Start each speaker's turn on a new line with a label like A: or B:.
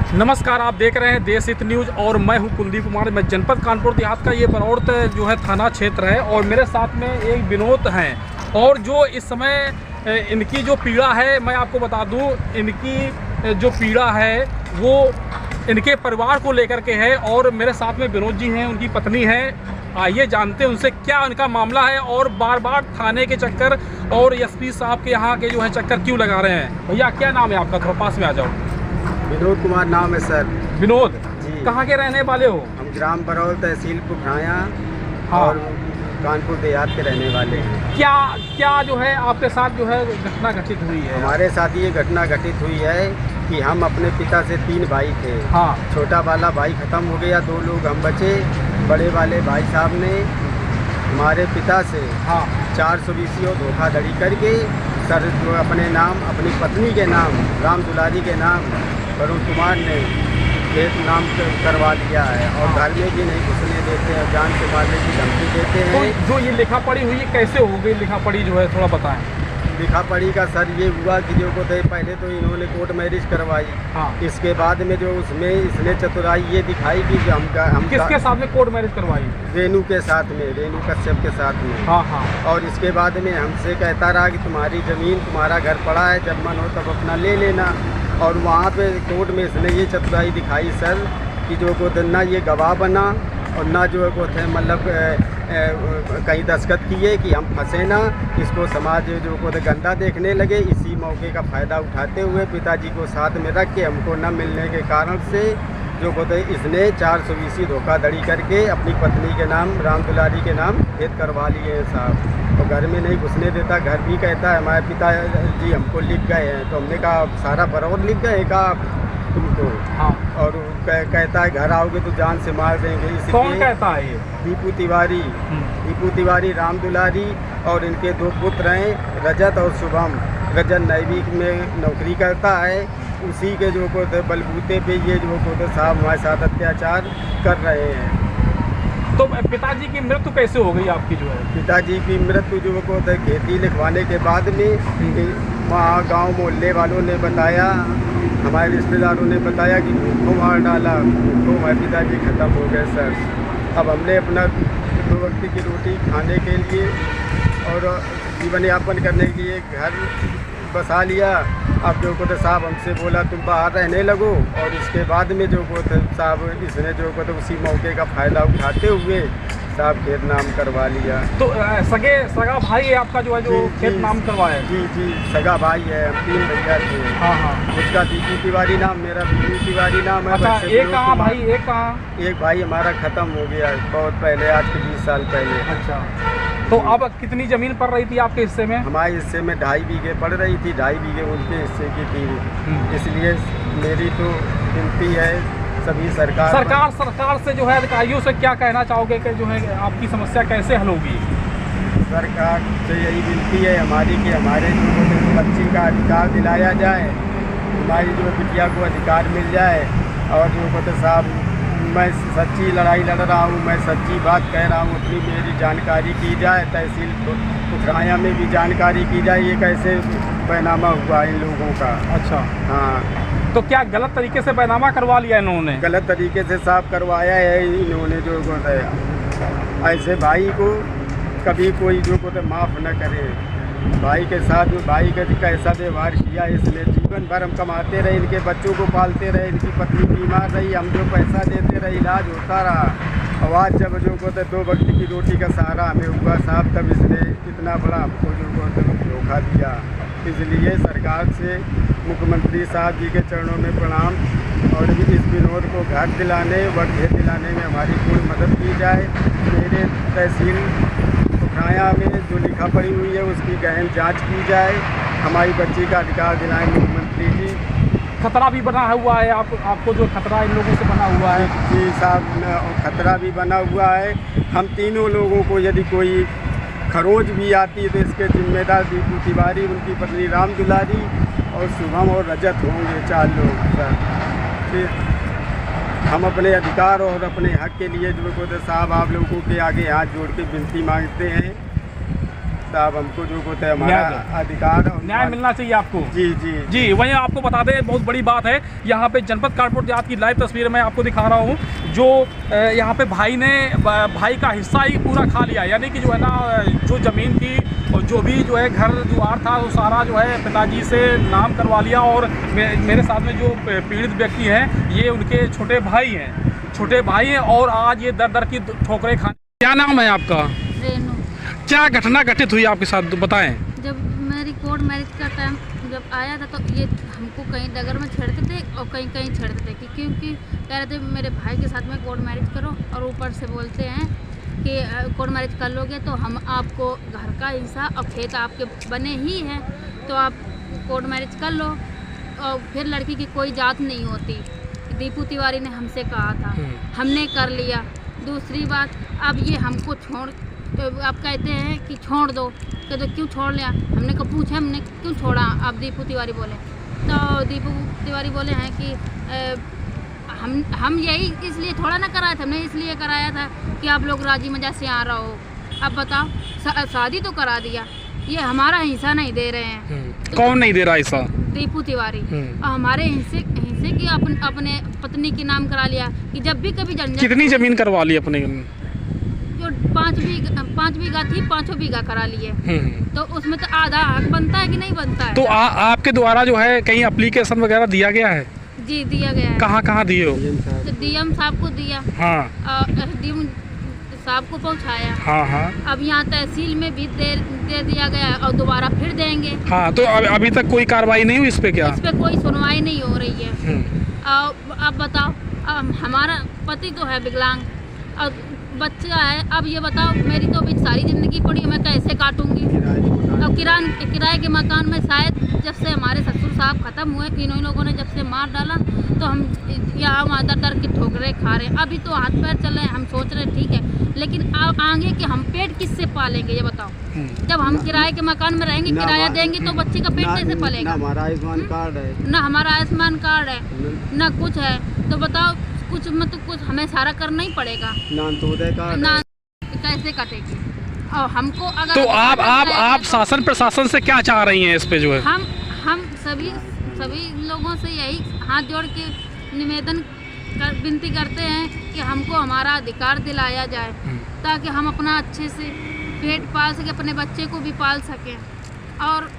A: नमस्कार, आप देख रहे हैं देश हित न्यूज़ और मैं हूं कुलदीप कुमार। मैं जनपद कानपुर देहात का ये बरौत जो है थाना क्षेत्र है और मेरे साथ में एक विनोद हैं और जो इस समय इनकी जो पीड़ा है मैं आपको बता दूं, इनकी जो पीड़ा है वो इनके परिवार को लेकर के है और मेरे साथ में विनोद जी हैं, उनकी पत्नी है। आइए जानते हैं उनसे क्या उनका मामला है और बार बार थाने के चक्कर और एसपी साहब के यहाँ के जो है चक्कर क्यों लगा रहे हैं। भैया क्या नाम है आपका, थोड़ा पास में आ जाओ।
B: विनोद कुमार नाम है सर।
A: विनोद
B: जी,
A: कहाँ के रहने वाले हो?
B: हम ग्राम बरौल तहसील पुखराया
A: हाँ।
B: और कानपुर देहात के रहने वाले हैं।
A: क्या जो है आपके साथ जो है घटना घटित हुई है?
B: हमारे साथ ये घटना घटित हुई है कि हम अपने पिता से 3 भाई थे।
A: हाँ।
B: छोटा वाला भाई ख़त्म हो गया, 2 लोग हम बचे। बड़े वाले भाई साहब ने हमारे पिता से
A: हाँ
B: 420 धोखाधड़ी करके सर जो अपने नाम अपनी पत्नी के नाम राम दुलारी के नाम वरुण कुमार ने खेत नाम करवा लिया है और घर में भी नहीं घुसने देते हैं, जान से मारने की धमकी देते हैं।
A: तो जो ये लिखा पढ़ी हुई है कैसे हो गई लिखा पढ़ी जो है थोड़ा बताएं।
B: लिखा पढ़ी का सर ये हुआ कि जो को पहले तो इन्होंने कोर्ट मैरिज करवाई।
A: हाँ।
B: इसके बाद में जो उसमें इसने चतुराई ये दिखाई कि हम
A: किसके साथ में कोर्ट मैरिज करवाई?
B: रेणु के साथ में, रेणु कश्यप के साथ में।
A: हाँ हाँ।
B: और इसके बाद में हमसे कहता रहा कि तुम्हारी ज़मीन तुम्हारा घर पड़ा है, जब मन हो तब अपना ले लेना। और वहाँ पे कोर्ट में इसने ये चतुराई दिखाई सर कि जो को ना ये गवाह बना और ना जो को थे मतलब कहीं दस्तखत किए कि हम फंसे ना, इसको समाज जो को गंदा देखने लगे। इसी मौके का फ़ायदा उठाते हुए पिताजी को साथ में रख के हमको न मिलने के कारण से जो को इसने 420 धोखाधड़ी करके अपनी पत्नी के नाम राम दुलारी के नाम खेत करवा लिए हैं साहब। और घर में नहीं घुसने देता, घर भी कहता है हमारे पिताजी हमको लिख गए हैं। तो हमने कहा सारा बरौर लिख गए कहा तुमको। हाँ। और कहता है घर आओगे तो जान से मार देंगे।
A: कौन कहता है ये?
B: दीपू तिवारी। दीपू तिवारी, राम दुलारी और इनके 2 पुत्र हैं रजत और शुभम। रजत नेवी में नौकरी करता है, उसी के जो को बलबूते पे ये जो को साहब हमारे साथ अत्याचार कर रहे हैं।
A: तो पिताजी की मृत्यु कैसे हो गई आपकी जो है? पिताजी
B: की मृत्यु जो को खेती लिखवाने के बाद में वहाँ गांव मोहल्ले वालों ने बताया, हमारे रिश्तेदारों ने बताया कि भूखों मार डाला, भूखों हमारे पिताजी ख़त्म हो गए सर। अब हमने अपना 2 वक्त की रोटी खाने के लिए और जीवन यापन करने के लिए घर बसा लिया। अब जो को साहब हमसे बोला तुम बाहर रहने लगो और इसके बाद में जो को साहब इसने जो को उसी मौके का फ़ायदा उठाते हुए साहब खेत नाम करवा लिया।
A: तो सगा भाई है आपका जो है जो खेत नाम करवाया?
B: जी सगा भाई है, हम 3 भैया थे।
A: हाँ हाँ।
B: उसका दीपू तिवारी नाम, मेरा दीपू तिवारी नाम है।
A: अच्छा, एक कहाँ भाई, एक कहाँ?
B: एक भाई हमारा ख़त्म हो गया बहुत पहले, आज के 20 साल पहले।
A: अच्छा, तो अब कितनी ज़मीन पड़ रही थी आपके हिस्से में?
B: हमारे हिस्से में 2.5 बीघे पड़ रही थी, 2.5 बीघे उनके हिस्से की थी। इसलिए मेरी तो विनती है सभी सरकार
A: से जो है अधिकारियों से क्या कहना चाहोगे कि जो है आपकी समस्या कैसे हल होगी?
B: सरकार से यही विनती है हमारी कि हमारे जो बच्ची का अधिकार दिलाया जाए, हमारी जो बिटिया को अधिकार मिल जाए। और जो साहब मैं सच्ची लड़ाई लड़ रहा हूँ, मैं सच्ची बात कह रहा हूँ, अपनी मेरी जानकारी की जाए, तहसील पुखराया में भी जानकारी की जाए ये कैसे बैनामा हुआ इन लोगों का।
A: अच्छा।
B: हाँ।
A: तो क्या गलत तरीके से बैनामा करवा लिया इन्होंने?
B: गलत तरीके से साफ करवाया है इन्होंने। जो बताया ऐसे भाई को कभी कोई जो को माफ़ न करे। भाई के साथ भाई का कैसा व्यवहार किया, इसलिए जीवन भर हम कमाते रहे, इनके बच्चों को पालते रहे, इनकी पत्नी बीमार रही, हम जो पैसा देते रहे, इलाज होता रहा। और आज जब जो को 2 वक्त की रोटी का सहारा हमें हुआ साहब, तब इसने इतना बड़ा हमको जो को धोखा दिया। इसलिए सरकार से मुख्यमंत्री साहब जी के चरणों में प्रणाम और इस विनोद को घर दिलाने व खेत दिलाने में हमारी पूर्ण मदद की जाए। मेरे तहसील पुखराया में जो लिखा पड़ी हुई है उसकी गहन जांच की जाए, हमारी बच्ची का अधिकार दिलाएं मुख्यमंत्री जी।
A: खतरा भी बना हुआ है आपको जो खतरा इन लोगों से बना हुआ है?
B: जी साहब, खतरा भी बना हुआ है। हम तीनों लोगों को यदि कोई खरोच भी आती है तो इसके जिम्मेदार दीपू तिवारी, उनकी पत्नी राम दुलारी और शुभम और रजत होंगे, 4 लोग सर। हम अपने अधिकार और अपने हक के लिए जो को साहब आप लोगों के आगे हाथ जोड़ के विनती मांगते हैं साहब हमको जो होता है हमारा अधिकार और
A: न्याय मिलना चाहिए आपको।
B: जी जी
A: जी वहीं आपको बता दें, बहुत बड़ी बात है, यहाँ पे जनपद कानपुर देहात की लाइव तस्वीर मैं आपको दिखा रहा हूँ, जो यहाँ पे भाई का हिस्सा ही पूरा खा लिया, यानी कि जो है ना, जो ज़मीन थी और जो भी जो है घर द्वार था वो सारा जो है पिताजी से नाम करवा लिया। और मेरे साथ में जो पीड़ित व्यक्ति हैं ये उनके छोटे भाई हैं और आज ये दर दर की ठोकरें खाने। क्या नाम है आपका?
C: रेनू।
A: क्या घटना घटित हुई आपके साथ, बताएं।
C: जब मेरी कोर्ट मैरिज का टाइम जब आया था तो ये हमको कहीं डगर में छेड़ते थे और कहीं कहीं छेड़ते थे क्योंकि कह रहे थे मेरे भाई के साथ में कोर्ट मैरिज करो, और ऊपर से बोलते हैं कि कोर्ट मैरिज कर लोगे तो हम आपको घर का हिस्सा और खेत आपके बने ही हैं तो आप कोर्ट मैरिज कर लो। और फिर लड़की की कोई जात नहीं होती, दीपू तिवारी ने हमसे कहा था, हमने कर लिया। दूसरी बात, अब ये हमको छोड़, आप कहते हैं कि छोड़ दो, तो क्यों छोड़ लिया? हमने को पूछा, हमने क्यों छोड़ा? अब दीपू तिवारी बोले, तो दीपू तिवारी बोले हैं कि हम यही इसलिए थोड़ा ना कराया था, हमने इसलिए कराया था कि आप लोग राजी मजा से आ रहा हो। अब बताओ, शादी तो करा दिया, ये हमारा हिस्सा नहीं दे रहे हैं। तो
A: कौन नहीं दे रहा हिस्सा?
C: दीपू तिवारी। और हमारे हिस्से की अपने पत्नी के नाम करा लिया कि जब भी कभी
A: कितनी जमीन करवा ली अपने?
C: जो 5 बीघा थी, 5 बीघा करा लिए। तो उसमें तो आधा हक बनता है कि नहीं बनता है?
A: तो आपके द्वारा जो है कहीं एप्लीकेशन वगैरह दिया गया है?
C: जी दिया गया है।
A: कहाँ दिए हो?
C: तो डीएम साहब को दिया,
A: हाँ,
C: एसडीएम साहब को पहुंचाया।
A: हाँ।
C: अब यहाँ तहसील में भी दे दिया गया और दोबारा फिर देंगे।
A: हाँ, तो अभी तक कोई कार्रवाई नहीं हुई इस पे? क्या
C: इस पे कोई सुनवाई नहीं हो रही है। अब बताओ, हमारा पति तो है विकलांग और बच्चा है, अब ये बताओ मेरी तो अभी सारी ज़िंदगी पड़ी, मैं कैसे काटूंगी? और किराए के मकान में शायद जब से हमारे ससुर साहब ख़त्म हुए, इन लोगों ने जब से मार डाला तो हम यहाँ वहाँ दर की ठोकरें खा रहे हैं। अभी तो हाथ पैर चल रहे हैं, हम सोच रहे हैं ठीक है, लेकिन अब आगे कि हम पेट किससे पालेंगे ये बताओ? जब हम किराए के मकान में रहेंगे, किराया देंगे तो बच्चे का पेट कैसे पलेगा?
B: ना हमारा आयुष्मान कार्ड है,
C: ना हमारा आयुष्मान कार्ड है, ना कुछ है, तो बताओ कुछ कुछ हमें सारा करना ही पड़ेगा। ना कैसे कटेगी? और हमको अगर
A: तो आप शासन प्रशासन से क्या चाह रही हैं इस पे जो है?
C: हम सभी लोगों से यही हाथ जोड़ के निवेदन विनती करते हैं कि हमको हमारा अधिकार दिलाया जाए ताकि हम अपना अच्छे से पेट पाल सके, अपने बच्चे को भी पाल सकें। और